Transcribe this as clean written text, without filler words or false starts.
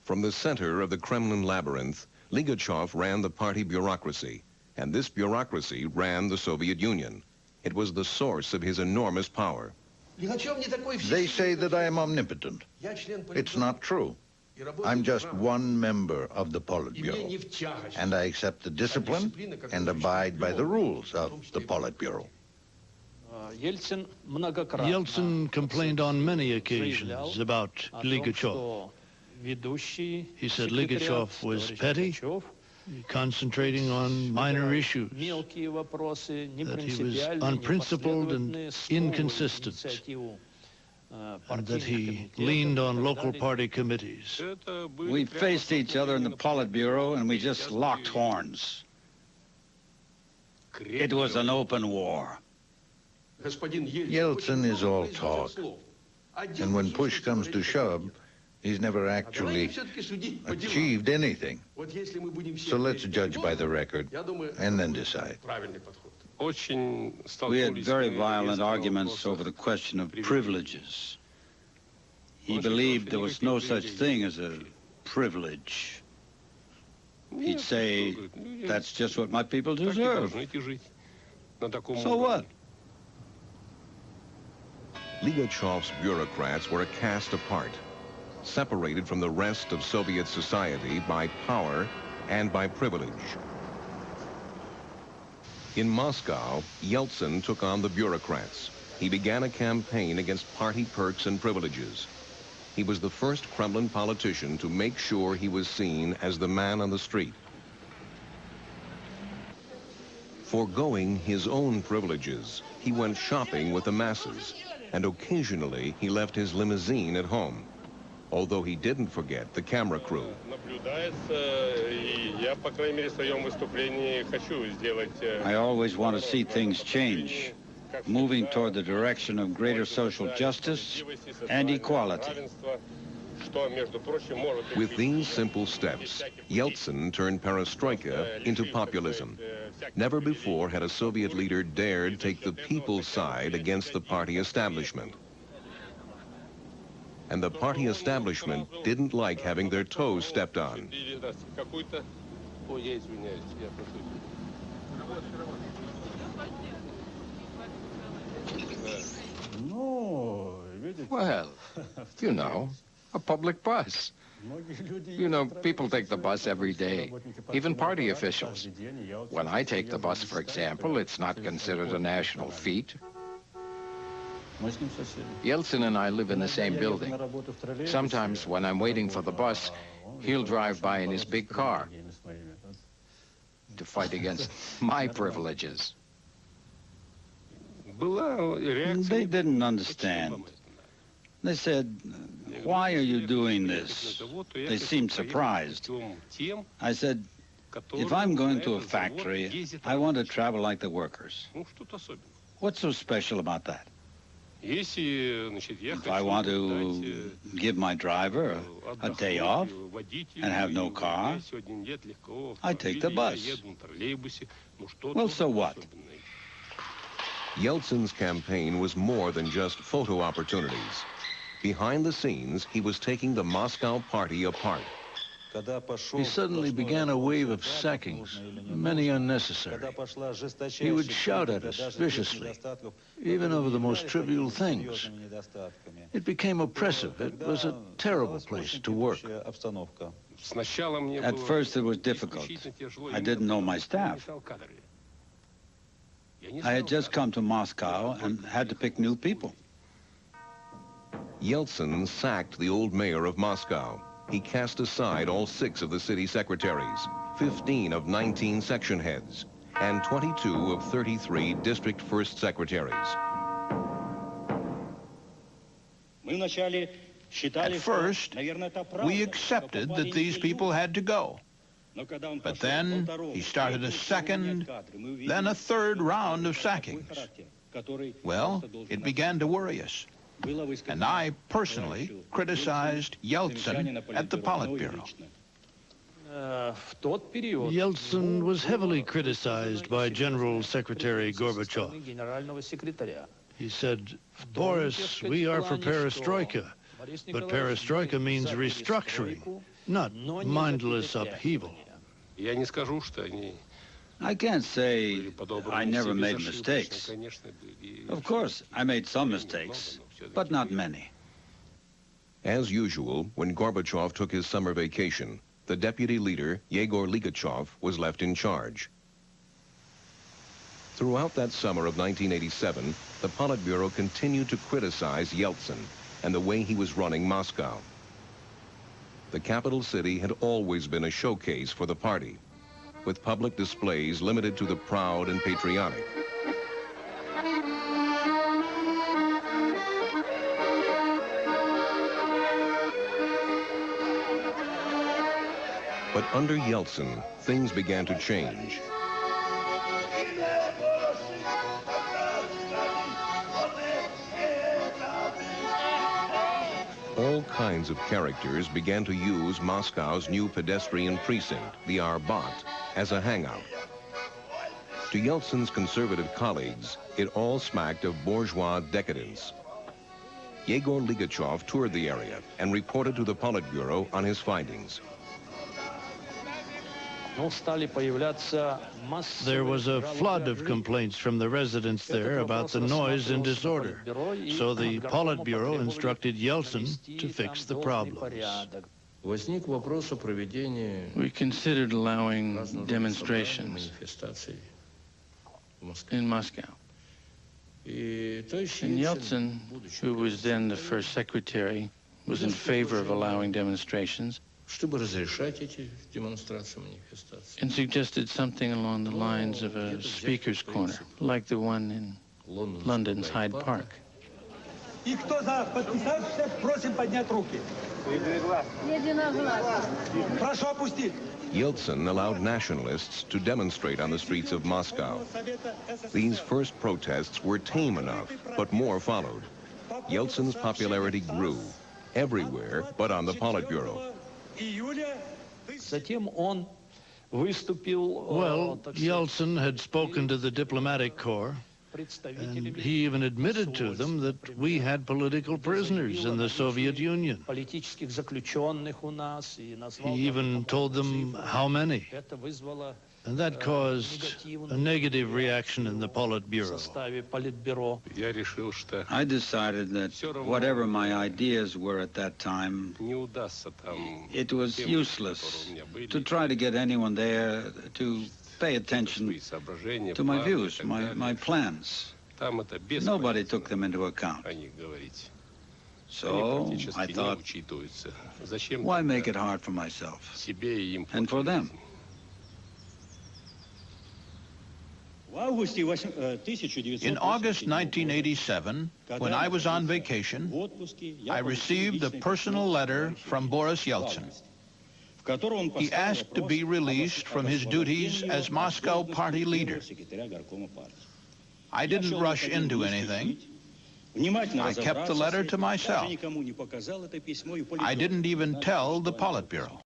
From the center of the Kremlin labyrinth, Ligachev ran the party bureaucracy, and this bureaucracy ran the Soviet Union. It was the source of his enormous power. They say that I am omnipotent. It's not true. I'm just one member of the Politburo, and I accept the discipline and abide by the rules of the Politburo. Yeltsin complained on many occasions about Ligachev. He said Ligachev was petty, concentrating on minor issues, that he was unprincipled and inconsistent, and that he leaned on local party committees. We faced each other in the Politburo and we just locked horns. It was an open war. Yeltsin is all talk, and when push comes to shove, he's never actually achieved anything. So let's judge by the record and then decide. We had very violent arguments over the question of privileges. He believed there was no such thing as a privilege. He'd say, that's just what my people deserve. So what? Ligachev's bureaucrats were a caste apart, separated from the rest of Soviet society by power and by privilege. In Moscow, Yeltsin took on the bureaucrats. He began a campaign against party perks and privileges. He was the first Kremlin politician to make sure he was seen as the man on the street. Foregoing his own privileges, he went shopping with the masses, and occasionally he left his limousine at home, although he didn't forget the camera crew. I always want to see things change, moving toward the direction of greater social justice and equality. With these simple steps, Yeltsin turned perestroika into populism. Never before had a Soviet leader dared take the people's side against the party establishment. And the party establishment didn't like having their toes stepped on. Well, you know, a public bus. You know, people take the bus every day, even party officials. When I take the bus, for example, it's not considered a national feat. Yeltsin and I live in the same building. Sometimes when I'm waiting for the bus, he'll drive by in his big car to fight against my privileges. They didn't understand. They said, "Why are you doing this?" They seemed surprised. I said, "If I'm going to a factory, I want to travel like the workers. What's so special about that? If I want to give my driver a day off and have no car, I take the bus. Well, so what?" Yeltsin's campaign was more than just photo opportunities. Behind the scenes, he was taking the Moscow party apart. He suddenly began a wave of sackings, many unnecessary. He would shout at us viciously, even over the most trivial things. It became oppressive. It was a terrible place to work. At first, it was difficult. I didn't know my staff. I had just come to Moscow and had to pick new people. Yeltsin sacked the old mayor of Moscow. He cast aside all 6 of the city secretaries, 15 of 19 section heads, and 22 of 33 district first secretaries. At first, we accepted that these people had to go. But then he started a second, then a third round of sackings. Well, it began to worry us. And I personally criticized Yeltsin at the Politburo. Yeltsin was heavily criticized by General Secretary Gorbachev. He said, "Boris, we are for perestroika, but perestroika means restructuring. not mindless upheaval. I can't say I never made mistakes. Of course, I made some mistakes, but not many. As usual, when Gorbachev took his summer vacation, the deputy leader, Yegor Ligachev, was left in charge. Throughout that summer of 1987, the Politburo continued to criticize Yeltsin and the way he was running Moscow. The capital city had always been a showcase for the party, with public displays limited to the proud and patriotic. But under Yeltsin, things began to change. All kinds of characters began to use Moscow's new pedestrian precinct, the Arbat, as a hangout. To Yeltsin's conservative colleagues, it all smacked of bourgeois decadence. Yegor Ligachev toured the area and reported to the Politburo on his findings. There was a flood of complaints from the residents there about the noise and disorder, so the Politburo instructed Yeltsin to fix the problems. We considered allowing demonstrations in Moscow. And Yeltsin, who was then the first secretary, was in favor of allowing demonstrations and suggested something along the lines of a speaker's corner, like the one in London's Hyde Park. Yeltsin allowed nationalists to demonstrate on the streets of Moscow. These first protests were tame enough, but more followed. Yeltsin's popularity grew everywhere but on the Politburo. Well, Yeltsin had spoken to the diplomatic corps, and he even admitted to them that we had political prisoners in the Soviet Union. He even told them how many. And that caused a negative reaction in the Politburo. I decided that whatever my ideas were at that time, it was useless to try to get anyone there to pay attention to my views, my plans. Nobody took them into account. So I thought, why make it hard for myself and for them? In August 1987, when I was on vacation, I received a personal letter from Boris Yeltsin. He asked to be released from his duties as Moscow party leader. I didn't rush into anything. I kept the letter to myself. I didn't even tell the Politburo.